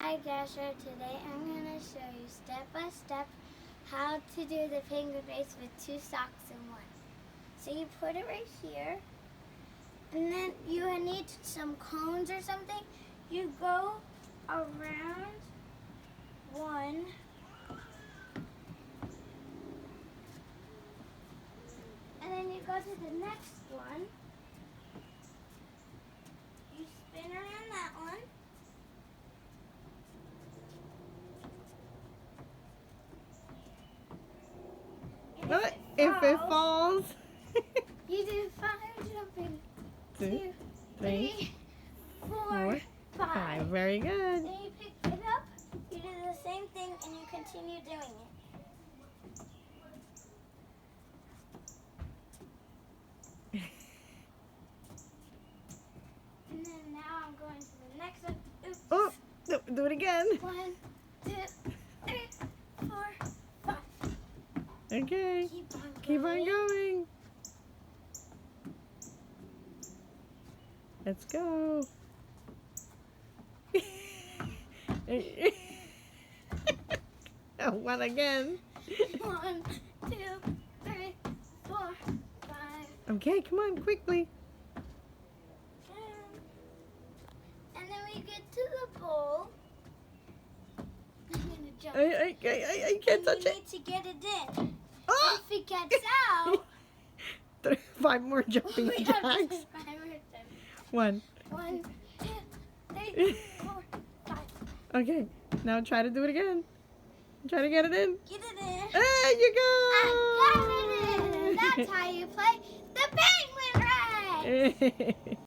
Hi Dasher, today I'm going to show you step by step how to do the penguin face with 2 socks in one. So you put it right here, and then you need some cones or something. You go around one, and then you go to the next one. You spin around that one. If it falls. You do 5 jumping. 2, 3, 4, 5. Very good. Then you pick it up, you do the same thing, and you continue doing it. And then now I'm going to the next one. Oops. Oh, do it again. 1, 2, 3, 4, 5. Okay. Keep on going. Let's go. Oh, one again. 1, 2, 3, 4, 5. Okay, come on, quickly. And then we get to the bowl. I'm gonna jump. I can't touch You it. need to get it in. Oh! If it gets out, 5 more jumping we have to jacks. do 5 more times. 1. 1, 2, 3, 4, 5. Okay, now try to do it again. Try to get it in. Get it in. There you go. I got it in. That's how you play the penguin race.